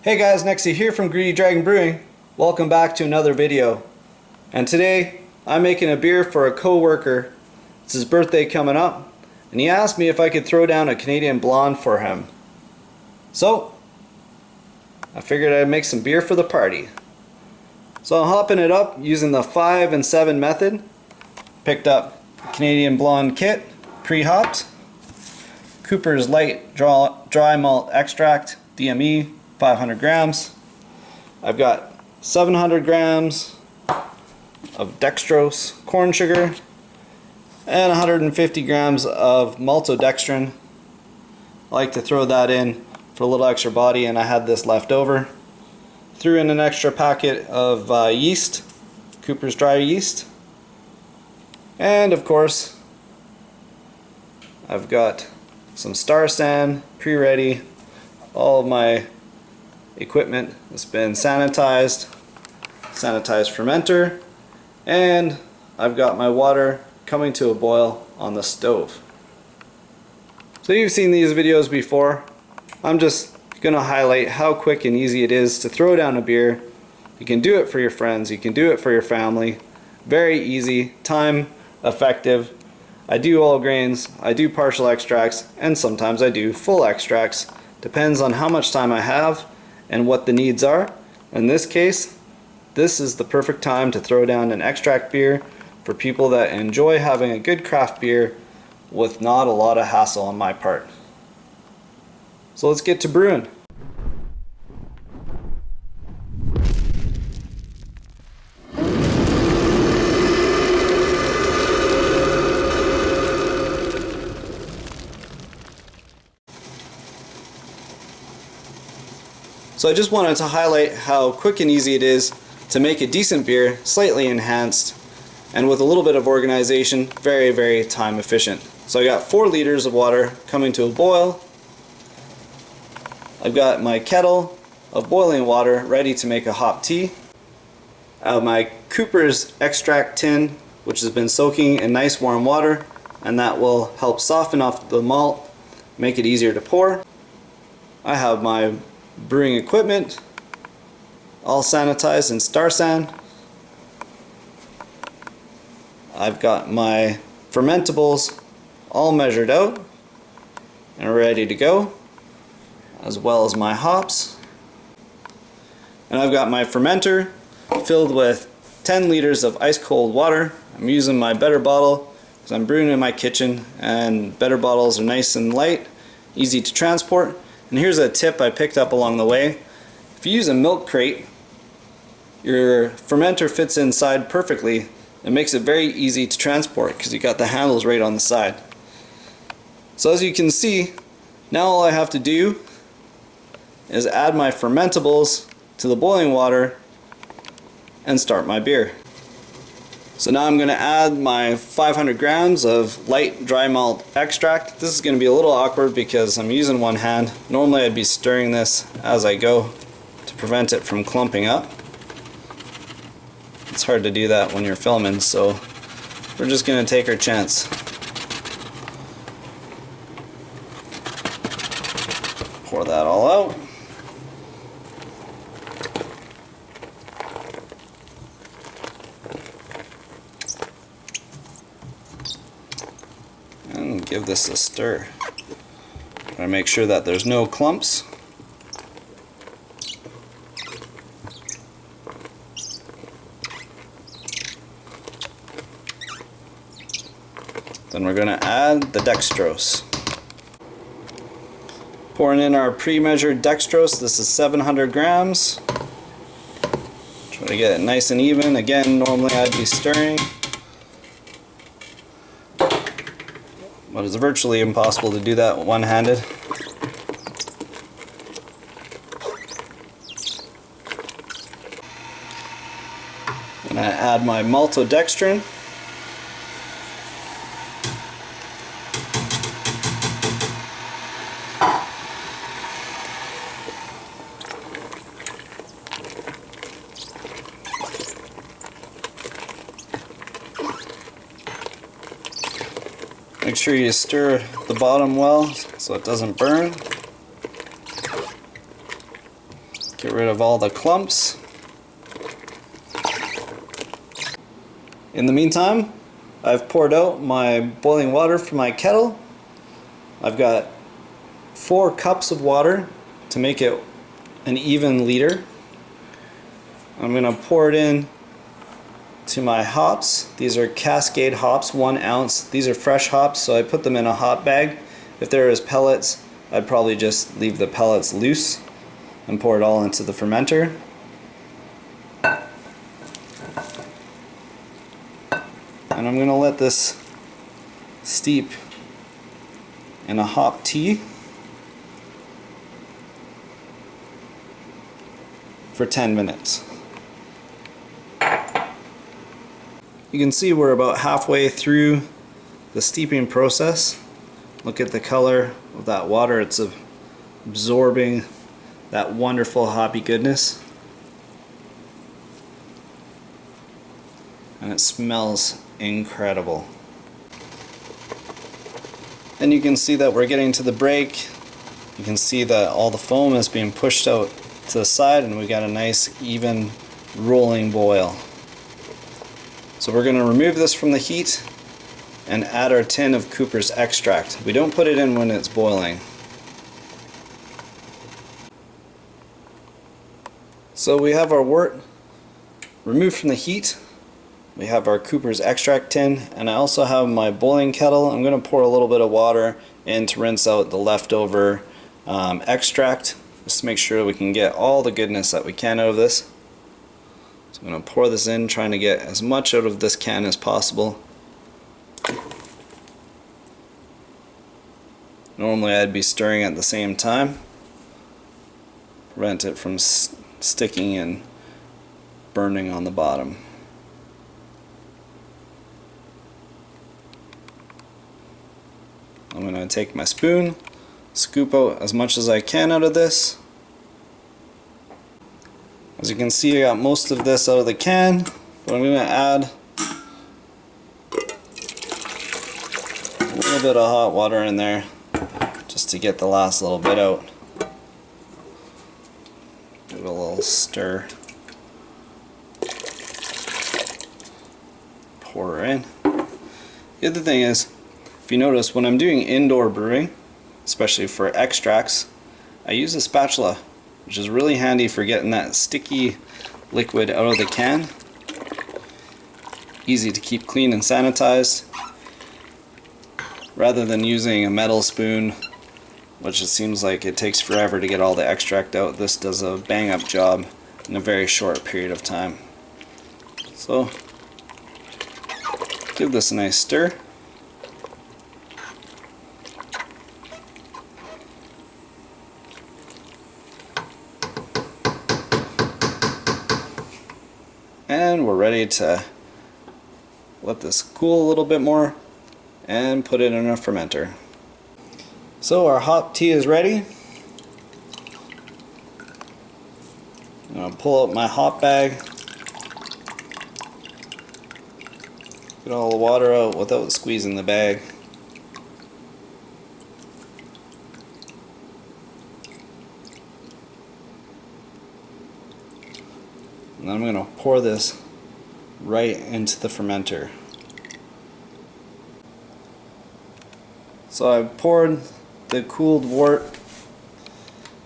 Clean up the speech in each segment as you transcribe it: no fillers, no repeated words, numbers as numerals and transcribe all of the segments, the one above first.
Hey guys, Nexia here from Greedy Dragon Brewing. Welcome back to another video. And today I'm making a beer for a co-worker. It's his birthday coming up, and he asked me if I could throw down a Canadian blonde for him. So I figured I'd make some beer for the party. So I'm hopping it up using the 5 and 7 method. Picked up Canadian blonde kit, pre-hopped. Cooper's Light Dry Malt Extract, DME, 500 grams. I've got 700 grams of dextrose corn sugar and 150 grams of maltodextrin. I like to throw that in for a little extra body, and I had this left over. Threw in an extra packet of yeast, Cooper's dry yeast, and of course I've got some Star San pre-ready. All of my equipment has been sanitized fermenter, and I've got my water coming to a boil on the stove. So you've seen these videos before. I'm just going to highlight how quick and easy it is to throw down a beer. You can do it for your friends, you can do it for your family. Very easy, time effective. I do all grains, I do partial extracts, and sometimes I do full extracts. Depends on how much time I have and what the needs are. In this case, this is the perfect time to throw down an extract beer for people that enjoy having a good craft beer with not a lot of hassle on my part. So let's get to brewing. So I just wanted to highlight how quick and easy it is to make a decent beer, slightly enhanced, and with a little bit of organization, very, very time efficient. So I got 4 liters of water coming to a boil. I've got my kettle of boiling water ready to make a hop tea. I have my Cooper's extract tin, which has been soaking in nice warm water, and that will help soften off the malt, make it easier to pour. I have my brewing equipment all sanitized in Star San. I've got my fermentables all measured out and ready to go, as well as my hops. And I've got my fermenter filled with 10 liters of ice cold water. I'm using my better bottle because I'm brewing in my kitchen, and better bottles are nice and light, easy to transport. And here's a tip I picked up along the way. If you use a milk crate, your fermenter fits inside perfectly. It makes it very easy to transport because you got the handles right on the side. So as you can see, now all I have to do is add my fermentables to the boiling water and start my beer. So now I'm going to add my 500 grams of light dry malt extract. This is going to be a little awkward because I'm using one hand. Normally I'd be stirring this as I go to prevent it from clumping up. It's hard to do that when you're filming, so we're just going to take our chance. Pour that all out. And give this a stir. Gotta make sure that there's no clumps. Then we're gonna add the dextrose. Pouring in our pre-measured dextrose. This is 700 grams. Try to get it nice and even. Again, normally I'd be stirring, but it's virtually impossible to do that one-handed. And I add my maltodextrin. Make sure you stir the bottom well so it doesn't burn. Get rid of all the clumps. In the meantime, I've poured out my boiling water from my kettle. I've got 4 cups of water to make it an even liter. I'm going to pour it in to my hops. These are Cascade hops, 1 ounce. These are fresh hops, so I put them in a hop bag. If there is pellets, I'd probably just leave the pellets loose and pour it all into the fermenter. And I'm going to let this steep in a hop tea for 10 minutes. You can see we're about halfway through the steeping process. Look at the color of that water. It's absorbing that wonderful hoppy goodness. And it smells incredible. And you can see that we're getting to the break. You can see that all the foam is being pushed out to the side and we got a nice even rolling boil. So we're going to remove this from the heat and add our tin of Cooper's extract. We don't put it in when it's boiling. So we have our wort removed from the heat. We have our Cooper's extract tin, and I also have my boiling kettle. I'm going to pour a little bit of water in to rinse out the leftover extract, just to make sure we can get all the goodness that we can out of this. So I'm going to pour this in, trying to get as much out of this can as possible. Normally I'd be stirring at the same time, prevent it from sticking and burning on the bottom. I'm going to take my spoon, scoop out as much as I can out of this. As you can see, I got most of this out of the can, but I'm going to add a little bit of hot water in there just to get the last little bit out. Give it a little stir. Pour her in. The other thing is, if you notice, when I'm doing indoor brewing, especially for extracts, I use a spatula, which is really handy for getting that sticky liquid out of the can. Easy to keep clean and sanitized, rather than using a metal spoon, which it seems like it takes forever to get all the extract out. This does a bang up job in a very short period of time. So give this a nice stir. And we're ready to let this cool a little bit more and put it in a fermenter. So our hop tea is ready. I'm going to pull out my hop bag, get all the water out without squeezing the bag. And then I'm going to pour this right into the fermenter. So I've poured the cooled wort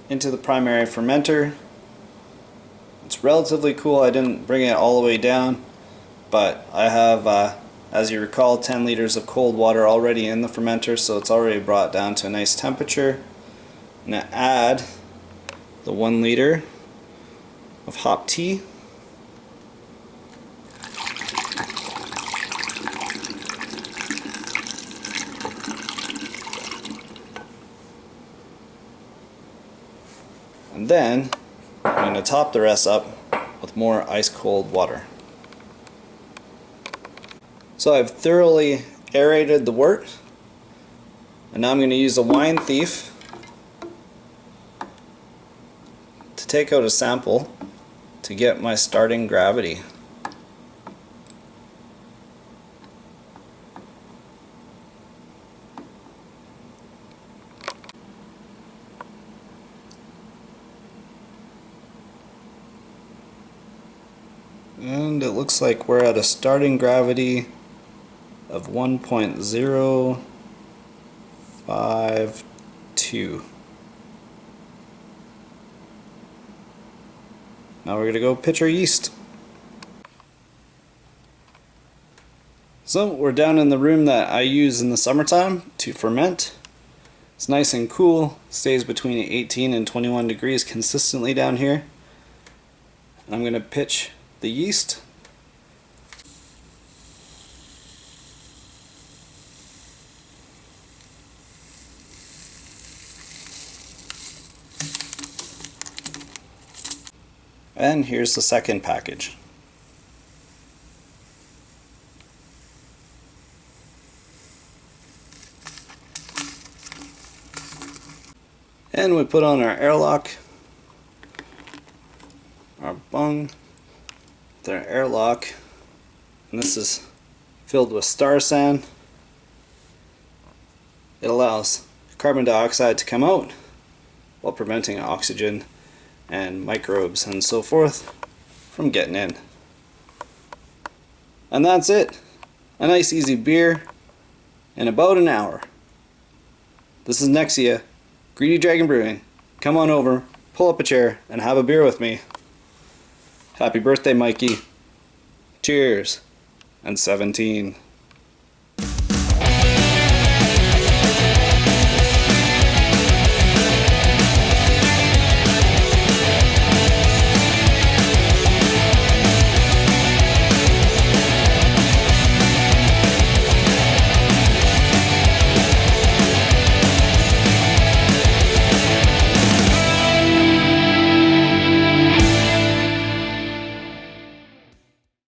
into the primary fermenter. It's relatively cool. I didn't bring it all the way down, but I have, as you recall, 10 liters of cold water already in the fermenter, so it's already brought down to a nice temperature. I'm going to add the 1 liter of hop tea. And then I'm going to top the rest up with more ice cold water. So I've thoroughly aerated the wort, and now I'm going to use a wine thief to take out a sample to get my starting gravity. And it looks like we're at a starting gravity of 1.052. Now we're going to go pitch our yeast. So we're down in the room that I use in the summertime to ferment. It's nice and cool, stays between 18 and 21 degrees consistently down here. I'm going to pitch the yeast. And here's the second package. And we put on our airlock, our bung, with our airlock, and this is filled with star sand. It allows carbon dioxide to come out while preventing oxygen and microbes and so forth from getting in. And that's it. A nice easy beer in about an hour. This is Nexia, Greedy Dragon Brewing. Come on over, pull up a chair, and have a beer with me. Happy birthday, Mikey. Cheers. And 17.